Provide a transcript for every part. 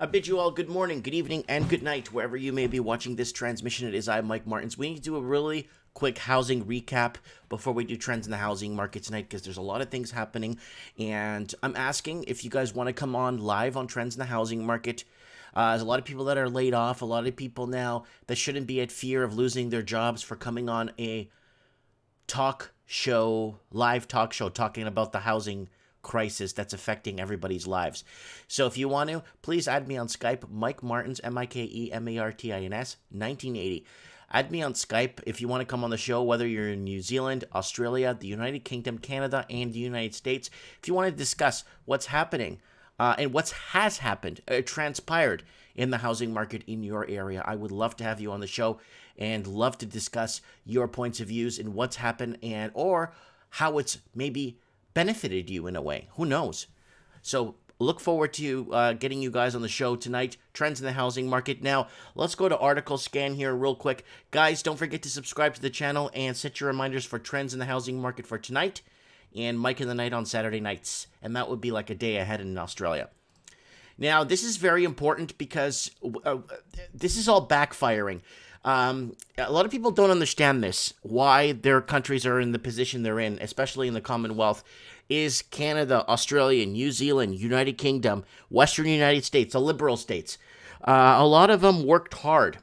I bid you all good morning, good evening, and good night, wherever you may be watching this transmission. It is I, Mike Martins. We need to do a really quick housing recap before we do trends in the housing market tonight, because there's a lot of things happening, and I'm asking if you guys want to come on live on trends in the housing market. There's a lot of people that are laid off, a lot of people now that shouldn't be at fear of losing their jobs for coming on a live talk show, talking about the housing crisis that's affecting everybody's lives. So if you want to, please add me on Skype, Mike Martins, MikeMartins, 1980. Add me on Skype if you want to come on the show, whether you're in New Zealand, Australia, the United Kingdom, Canada, and the United States. If you want to discuss what's happening and what has happened, transpired in the housing market in your area, I would love to have you on the show and love to discuss your points of views and what's happened and or how it's maybe benefited you in a way. Who knows? So look forward to getting you guys on the show tonight. Trends in the housing market. Now, let's go to article scan here real quick. Guys, don't forget to subscribe to the channel and set your reminders for trends in the housing market for tonight and Mike in the Night on Saturday nights. And that would be like a day ahead in Australia. Now, this is very important because this is all backfiring. A lot of people don't understand this, why their countries are in the position they're in, especially in the Commonwealth, is Canada, Australia, New Zealand, United Kingdom, Western United States, the liberal states. A lot of them worked hard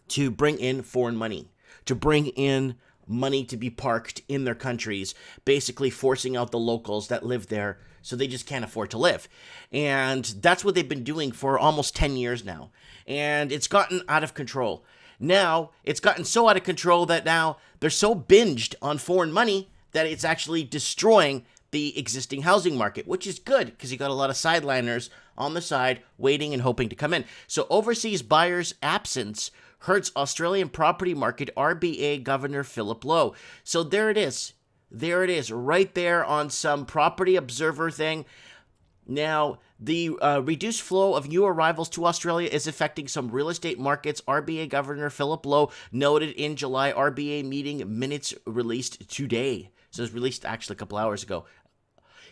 to bring in foreign money, to bring in money to be parked in their countries, basically forcing out the locals that live there so they just can't afford to live. And that's what they've been doing for almost 10 years now. And it's gotten out of control. Now, it's gotten so out of control that now they're so binged on foreign money that it's actually destroying the existing housing market, which is good because you got a lot of sideliners on the side waiting and hoping to come in. So overseas buyers' absence hurts Australian property market, RBA Governor Philip Lowe. So there it is. There it is, right there on some property observer thing. Now, the reduced flow of new arrivals to Australia is affecting some real estate markets, RBA Governor Philip Lowe noted in July RBA meeting minutes released today. So it was released actually a couple hours ago.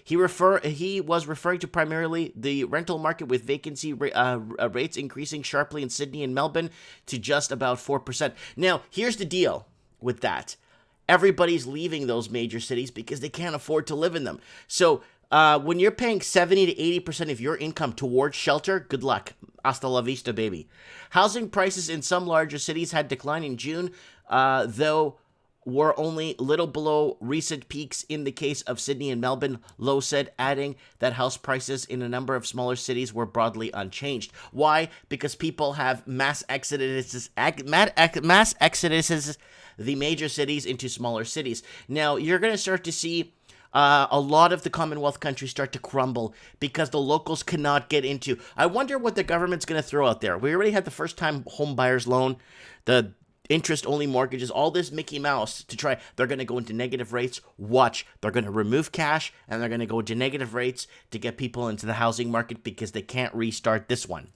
He was referring to primarily the rental market, with vacancy rates increasing sharply in Sydney and Melbourne to just about 4%. Now, here's the deal with that. Everybody's leaving those major cities because they can't afford to live in them. So when you're paying 70 to 80% of your income towards shelter, good luck. Hasta la vista, baby. Housing prices in some larger cities had declined in June, though were only little below recent peaks in the case of Sydney and Melbourne, Lowe said, adding that house prices in a number of smaller cities were broadly unchanged. Why? Because people have mass exoduses the major cities into smaller cities. Now, you're going to start to see a lot of the Commonwealth countries start to crumble because the locals cannot get into. I wonder what the government's going to throw out there. We already had the first-time home buyers loan, the interest-only mortgages, all this Mickey Mouse to try. They're going to go into negative rates. Watch. They're going to remove cash, and they're going to go into negative rates to get people into the housing market because they can't restart this one.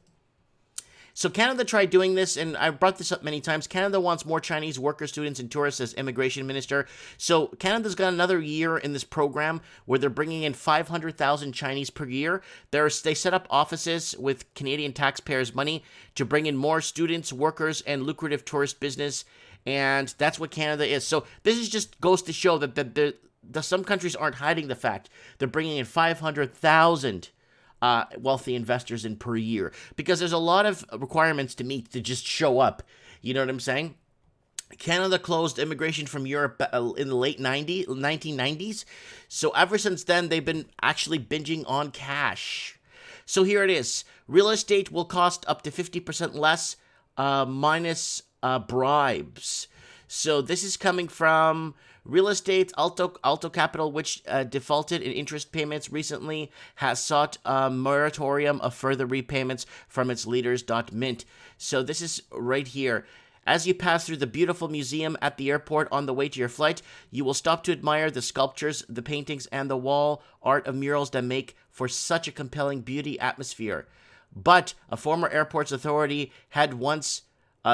So Canada tried doing this, and I brought this up many times. Canada wants more Chinese workers, students, and tourists as immigration minister. So Canada's got another year in this program where they're bringing in 500,000 Chinese per year. They set up offices with Canadian taxpayers' money to bring in more students, workers, and lucrative tourist business, and that's what Canada is. So this is just goes to show that some countries aren't hiding the fact they're bringing in 500,000 wealthy investors in per year, because there's a lot of requirements to meet to just show up. You know what I'm saying? Canada closed immigration from Europe in the late 1990s. So ever since then, they've been actually binging on cash. So here it is. Real estate will cost up to 50% less minus bribes. So this is coming from Real Estate. Alto Capital, which defaulted in interest payments recently, has sought a moratorium of further repayments from its leaders. Mint. So this is right here. As you pass through the beautiful museum at the airport on the way to your flight, you will stop to admire the sculptures, the paintings, and the wall art of murals that make for such a compelling beauty atmosphere. But a former airport's authority had once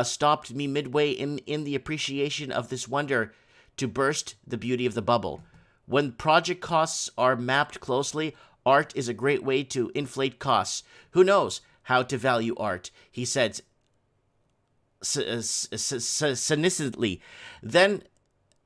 stopped me midway in the appreciation of this wonder to burst the beauty of the bubble. When project costs are mapped closely, art is a great way to inflate costs. Who knows? how to value art. He said cynically, then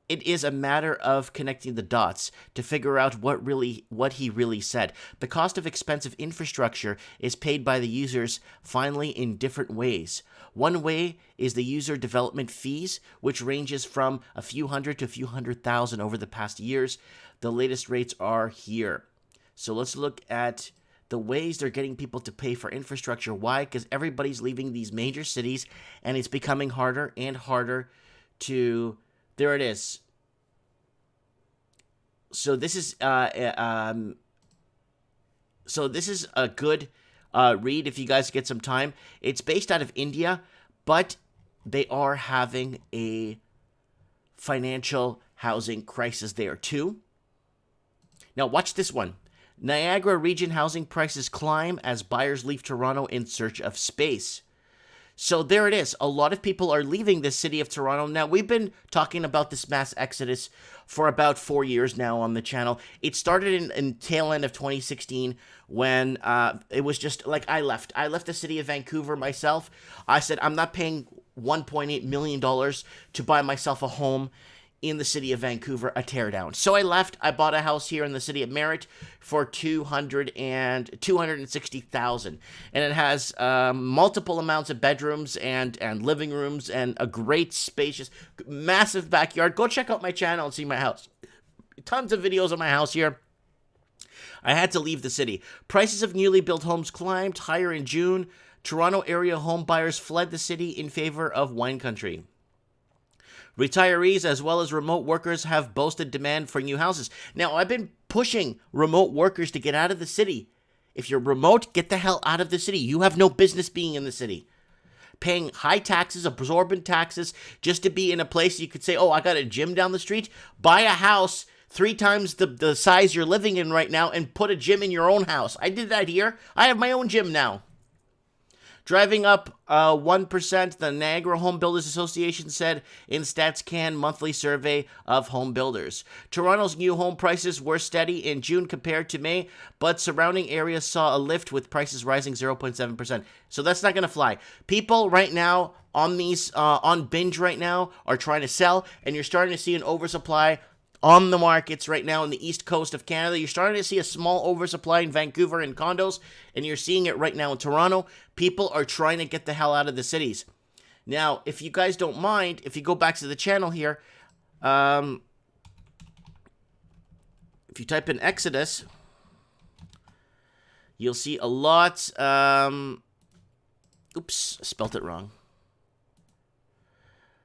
it is a matter of connecting the dots to figure out what he really said. The cost of expensive infrastructure is paid by the users finally in different ways. One way is the user development fees, which ranges from a few hundred to a few $100,000 over the past years. The latest rates are here. So let's look at the ways they're getting people to pay for infrastructure. Why? Because everybody's leaving these major cities, and it's becoming harder and harder to... There it is. So this is a good read if you guys get some time. It's based out of India, but they are having a financial housing crisis there too. Now watch this one. Niagara region housing prices climb as buyers leave Toronto in search of space. So there it is. A lot of people are leaving the city of Toronto. Now, we've been talking about this mass exodus for about 4 years now on the channel. It started in tail end of 2016 when it was just like I left. I left the city of Vancouver myself. I said, I'm not paying $1.8 million to buy myself a home in the city of Vancouver, a teardown. So I left. I bought a house here in the city of Merritt for $260,000, and it has multiple amounts of bedrooms and living rooms and a great spacious, massive backyard. Go check out my channel and see my house. Tons of videos of my house here. I had to leave the city. Prices of newly built homes climbed higher in June. Toronto area home buyers fled the city in favor of wine country. Retirees as well as remote workers have boasted demand for new houses. Now, I've been pushing remote workers to get out of the city. If you're remote, get the hell out of the city. You have no business being in the city. Paying high taxes, absorbent taxes, just to be in a place you could say, oh, I got a gym down the street. Buy a house 3 times the size you're living in right now and put a gym in your own house. I did that here. I have my own gym now. Driving up 1%, the Niagara Home Builders Association said in StatsCan monthly survey of home builders. Toronto's new home prices were steady in June compared to May, but surrounding areas saw a lift with prices rising 0.7%. So that's not going to fly. People right now on these on binge right now are trying to sell, and you're starting to see an oversupply on the markets right now in the east coast of Canada. You're starting to see a small oversupply in Vancouver in condos, and you're seeing it right now in Toronto. People are trying to get the hell out of the cities. Now, if you guys don't mind, if you go back to the channel here, if you type in Exodus, you'll see a lot. Oops, I spelt it wrong.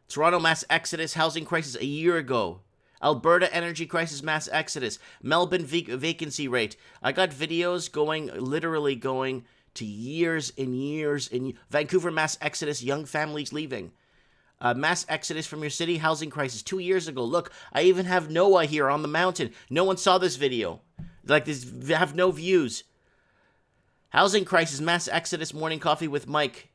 Toronto mass exodus, housing crisis a year ago. Alberta energy crisis mass exodus. Melbourne vacancy rate. I got videos literally going to years and years. Vancouver mass exodus, young families leaving. Mass exodus from your city, housing crisis 2 years ago. Look, I even have Noah here on the mountain. No one saw this video. Like this, have no views. Housing crisis, mass exodus, morning coffee with Mike.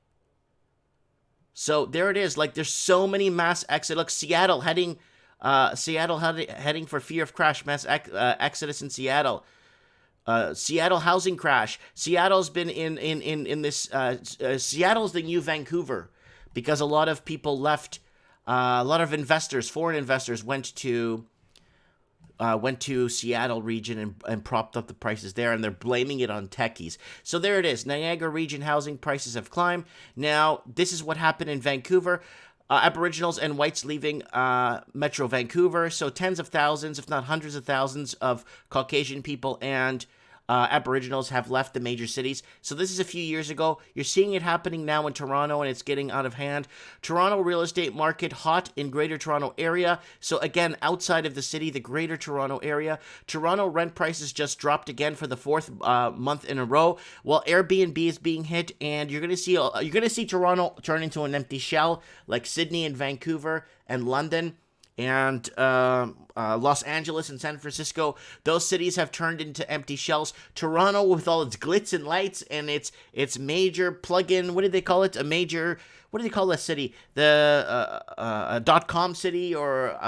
So there it is. Like there's so many mass exodus. Look, Seattle heading for fear of crash, mass exodus in Seattle. Seattle housing crash. Seattle's been in this. Seattle's the new Vancouver because a lot of people left. A lot of investors, foreign investors, went to Seattle region and propped up the prices there, and they're blaming it on techies. So there it is. Niagara region housing prices have climbed. Now, this is what happened in Vancouver. Aboriginals and whites leaving Metro Vancouver. So tens of thousands, if not hundreds of thousands of Caucasian people and Aboriginals have left the major cities. So this is a few years ago. You're seeing it happening now in Toronto, and it's getting out of hand. Toronto real estate market hot in Greater Toronto area. So again, outside of the city, the Greater Toronto area. Toronto rent prices just dropped again for the 4th month in a row. While Airbnb is being hit, and you're gonna see Toronto turn into an empty shell, like Sydney and Vancouver and London. And Los Angeles and San Francisco, those cities have turned into empty shells. Toronto, with all its glitz and lights and its major plug-in, what do they call it? What do they call that city? The .com city or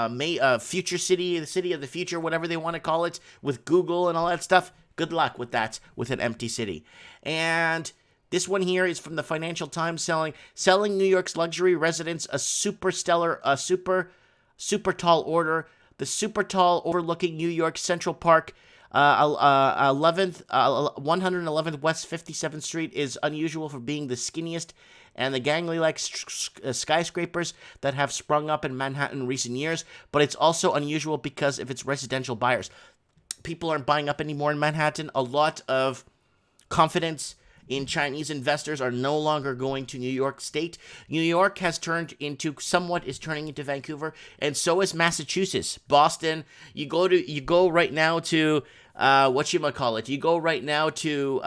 future city, the city of the future, whatever they want to call it, with Google and all that stuff. Good luck with that, with an empty city. And This one here is from the Financial Times, selling New York's luxury residents a super tall order. The super tall overlooking New York Central Park, 111th West 57th Street is unusual for being the skinniest and the gangly-like skyscrapers that have sprung up in Manhattan in recent years, but it's also unusual because of its residential buyers. People aren't buying up anymore in Manhattan. A lot of confidence in Chinese investors are no longer going to New York State. New York is turning into Vancouver, and so is Massachusetts, Boston. You go right now to whatchamacallit. You go right now to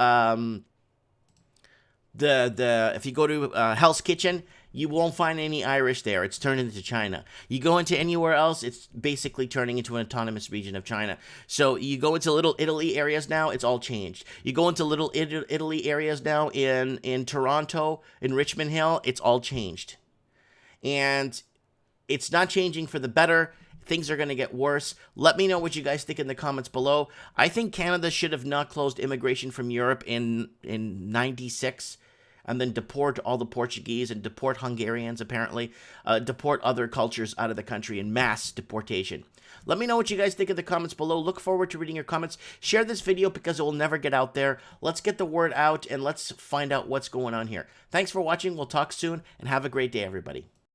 if you go to Hell's Kitchen, you won't find any Irish there. It's turned into China. You go into anywhere else, it's basically turning into an autonomous region of China. So you go into Little Italy areas now, it's all changed. You go into Little Italy areas now in Toronto, in Richmond Hill, it's all changed. And it's not changing for the better. Things are going to get worse. Let me know what you guys think in the comments below. I think Canada should have not closed immigration from Europe in 96. And then deport all the Portuguese and deport Hungarians, apparently. Deport other cultures out of the country in mass deportation. Let me know what you guys think in the comments below. Look forward to reading your comments. Share this video because it will never get out there. Let's get the word out and let's find out what's going on here. Thanks for watching. We'll talk soon and have a great day, everybody.